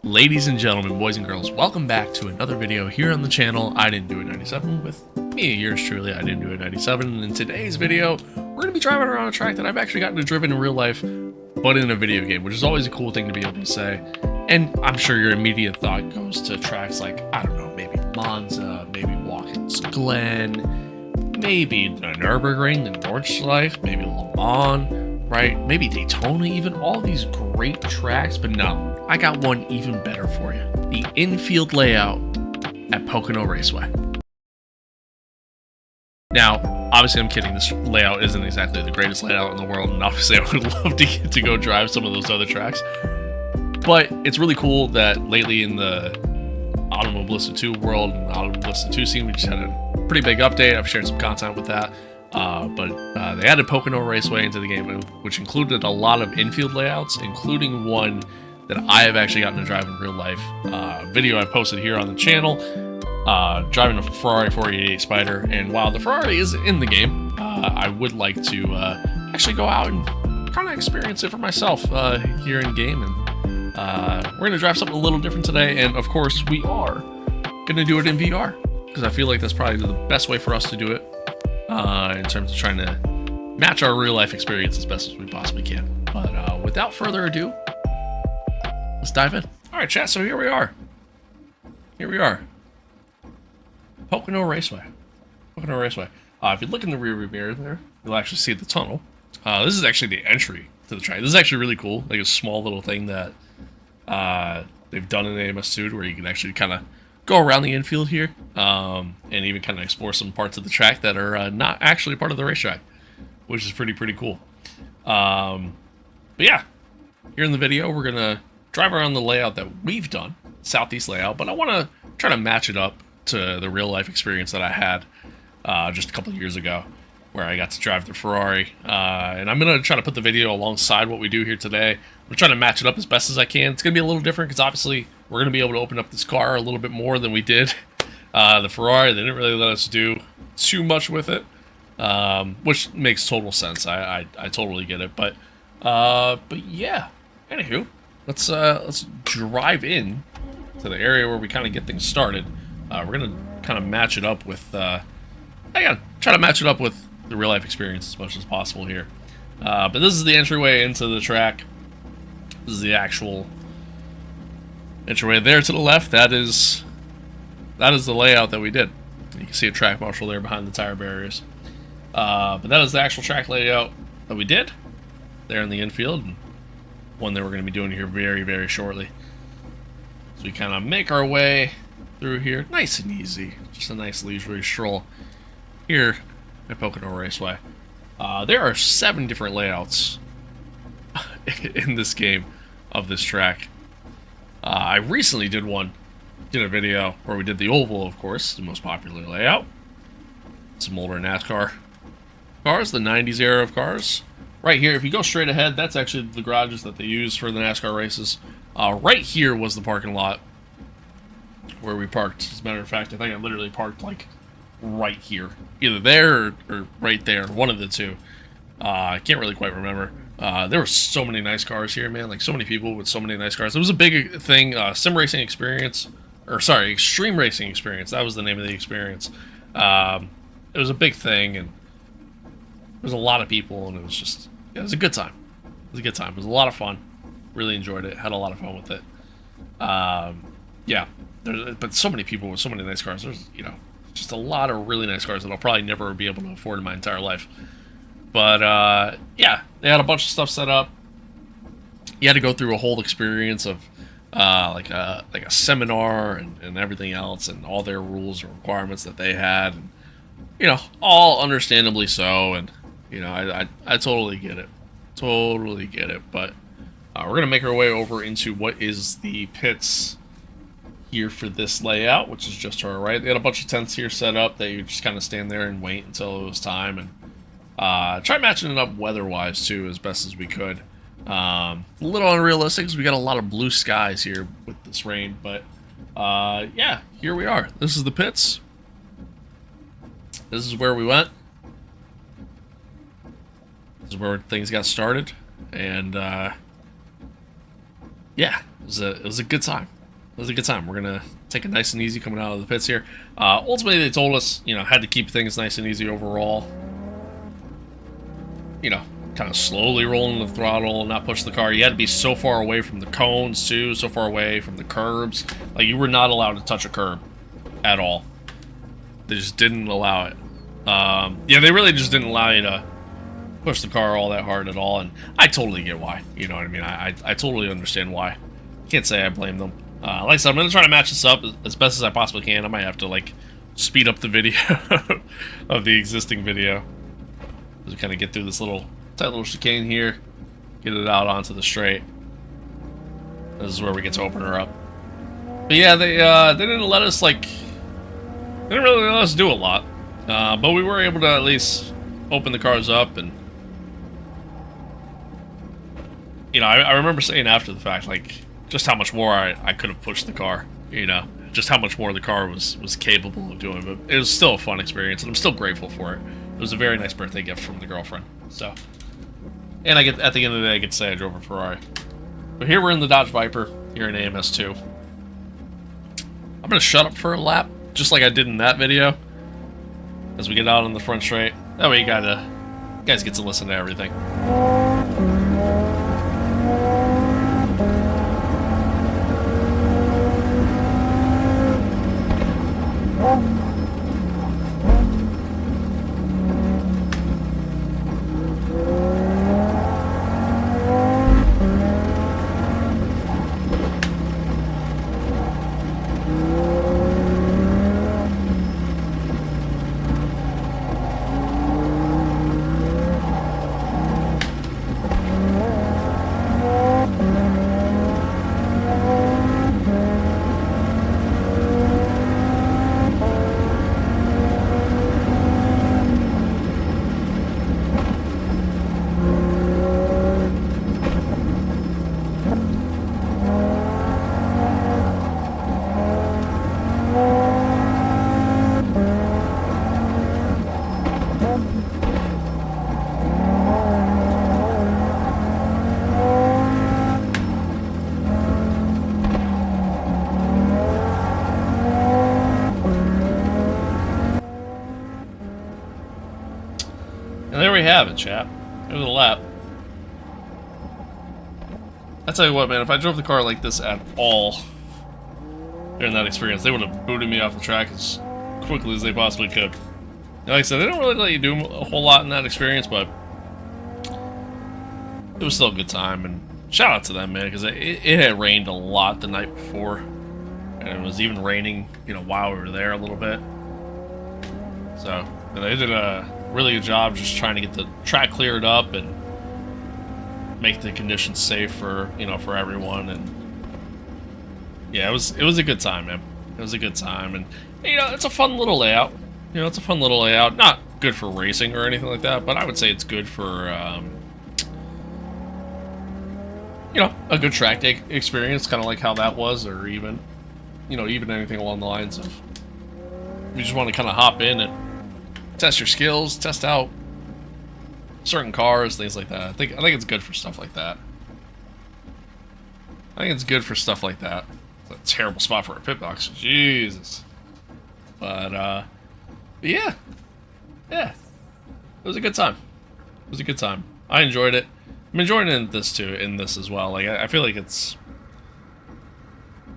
Ladies and gentlemen, boys and girls, welcome back to another video here on the channel. I Didn't Do It 97 with me, yours truly, I Didn't Do It 97. And in today's video, we're going to be driving around a track that I've actually gotten to drive in real life, but in a video game, which is always a cool thing to be able to say. And I'm sure your immediate thought goes to tracks like, I don't know, maybe Monza, maybe Watkins Glen, maybe the Nürburgring, the Nordschleife, maybe Le Mans, right? Maybe Daytona even, all these great tracks, but no. I got one even better for you. The infield layout at Pocono Raceway. Now, obviously I'm kidding, this layout isn't exactly the greatest layout in the world, and obviously I would love to get to go drive some of those other tracks. But it's really cool that lately in the Automobilista 2 world and Automobilista 2 scene, we just had a pretty big update. I've shared some content with that. But they added Pocono Raceway into the game, which included a lot of infield layouts, including one that I have actually gotten to drive in real life. Video I've posted here on the channel, driving a Ferrari 488 Spider. And while the Ferrari is in the game, I would like to actually go out and kind of experience it for myself here in game. And we're going to drive something a little different today. And of course, we are going to do it in VR, because I feel like that's probably the best way for us to do it in terms of trying to match our real life experience as best as we possibly can. But without further ado, let's dive in. All right, chat, so here we are. Here we are. Pocono Raceway. Pocono Raceway. If you look in the rear view mirror there, you'll actually see the tunnel. This is actually the entry to the track. This is actually really cool. Like a small little thing that they've done in AMS2 where you can actually kind of go around the infield here and even kind of explore some parts of the track that are not actually part of the racetrack, which is pretty cool. But yeah, here in the video, we're going to drive around the layout that we've done, Southeast layout, but I want to try to match it up to the real life experience that I had just a couple of years ago, where I got to drive the Ferrari. And I'm going to try to put the video alongside what we do here today. I'm trying to match it up as best as I can. It's going to be a little different because obviously we're going to be able to open up this car a little bit more than we did the Ferrari. They didn't really let us do too much with it, which makes total sense. I totally get it. But yeah, anywho. Let's drive in to the area where we kind of get things started. We're gonna kind of match it up with I gotta try to match it up with the real life experience as much as possible here. But this is the entryway into the track. This is the actual entryway there to the left. That is the layout that we did. You can see a track marshal there behind the tire barriers. But that is the actual track layout that we did there in the infield. One that we're going to be doing here very shortly. So we kind of make our way through here nice and easy, just a nice leisurely stroll here at Pocono Raceway. There are 7 different layouts in this game of this track. I recently did a video where we did the oval, of course, the most popular layout. Some older NASCAR cars, the 90s era of cars. Right here, if you go straight ahead, that's actually the garages that they use for the NASCAR races. Right here was the parking lot where we parked. As a matter of fact, I think I literally parked like right here. Either there or right there, one of the two. I can't really quite remember. There were so many nice cars here, man. Like so many people with so many nice cars. It was a big thing, sim racing experience. Or sorry, extreme racing experience. That was the name of the experience. It was a big thing, and there was a lot of people, and it was just... yeah, it was a good time. It was a good time. It was a lot of fun. Really enjoyed it. Had a lot of fun with it. Yeah. But so many people with so many nice cars. There's, just a lot of really nice cars that I'll probably never be able to afford in my entire life. But, yeah. They had a bunch of stuff set up. You had to go through a whole experience of, like a seminar and everything else, and all their rules and requirements that they had. And, all understandably so, and... I totally get it. Totally get it. But we're going to make our way over into what is the pits here for this layout, which is just to our right. They had a bunch of tents here set up that you just kind of stand there and wait until it was time. And try matching it up weather-wise, too, as best as we could. A little unrealistic because we got a lot of blue skies here with this rain. But, yeah, here we are. This is the pits. This is where we went. This is where things got started, and yeah, It was a good time. It was a good time. We're gonna take it nice and easy coming out of the pits here. Ultimately, they told us, you know, had to keep things nice and easy overall. You know, kind of slowly rolling the throttle, not push the car. You had to be so far away from the cones too, so far away from the curbs. Like, you were not allowed to touch a curb at all. They just didn't allow it. Yeah, they really just didn't allow you to push the car all that hard at all, and I totally get why. You know what I mean? I totally understand why. Can't say I blame them. Like I said, I'm gonna try to match this up as best as I possibly can. I might have to like speed up the video of the existing video as we kind of get through this tight little chicane here, get it out onto the straight. This is where we get to open her up. But yeah, they didn't let us they didn't really let us do a lot, but we were able to at least open the cars up. And you know, I remember saying after the fact, like, just how much more I could have pushed the car, you know, just how much more the car was capable of doing. But it was still a fun experience, and I'm still grateful for it. It was a very nice birthday gift from the girlfriend. So, and at the end of the day, I get to say I drove a Ferrari. But here we're in the Dodge Viper here in AMS2. I'm gonna shut up for a lap, just like I did in that video, as we get out on the front straight. That way you guys get to listen to everything. And there we have it, chap. It was a lap. I tell you what, man, if I drove the car like this at all during that experience, they would have booted me off the track as quickly as they possibly could. And like I said, they don't really let you do a whole lot in that experience, but it was still a good time. And shout out to them, man, because it had rained a lot the night before, and it was even raining, you know, while we were there a little bit. So they did a really good job just trying to get the track cleared up and make the conditions safe for, you know, for everyone. And yeah, it was a good time, man. It was a good time. And you know, it's a fun little layout. You know, it's a fun little layout. Not good for racing or anything like that, but I would say it's good for you know, a good track day experience, kind of like how that was, or even, you know, even anything along the lines of you just want to kind of hop in and test your skills, test out certain cars, things like that. I think it's good for stuff like that. I think it's good for stuff like that. It's a terrible spot for a pit box, Jesus. But yeah, it was a good time. It was a good time. I enjoyed it. I'm enjoying this too, in this as well. Like, I feel like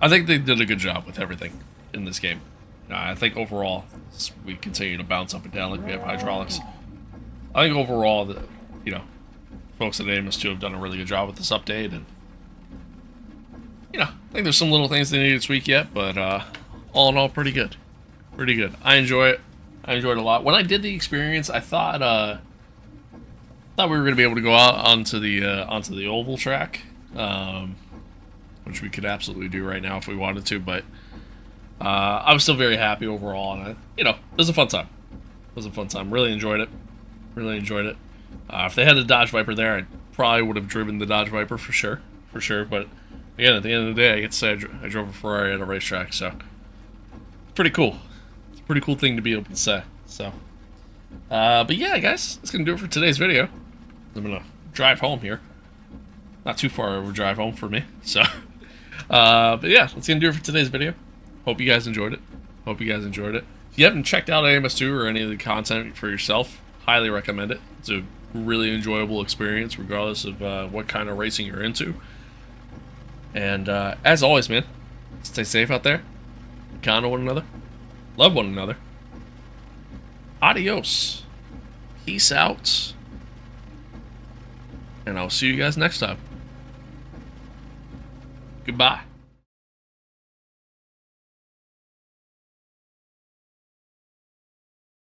I think they did a good job with everything in this game. I think overall, we continue to bounce up and down like we have hydraulics. I think overall, you know, folks at AMS2 have done a really good job with this update, and you know, I think there's some little things they need to tweak yet, but all in all, pretty good. Pretty good. I enjoy it. I enjoyed it a lot. When I did the experience, I thought we were going to be able to go out onto the oval track, which we could absolutely do right now if we wanted to, but I was still very happy overall, and you know, it was a fun time. It was a fun time. Really enjoyed it. Really enjoyed it. If they had a Dodge Viper there, I probably would have driven the Dodge Viper for sure. But again, at the end of the day, I get to say I drove a Ferrari at a racetrack, so pretty cool. It's a pretty cool thing to be able to say. So, but yeah, guys, that's gonna do it for today's video. I'm gonna drive home here. Not too far of a drive home for me, so. But yeah, that's gonna do it for today's video. Hope you guys enjoyed it. If you haven't checked out AMS2 or any of the content for yourself, highly recommend it. It's a really enjoyable experience, regardless of what kind of racing you're into. And as always, man, stay safe out there. Be kind to one another. Love one another. Adios. Peace out. And I'll see you guys next time. Goodbye.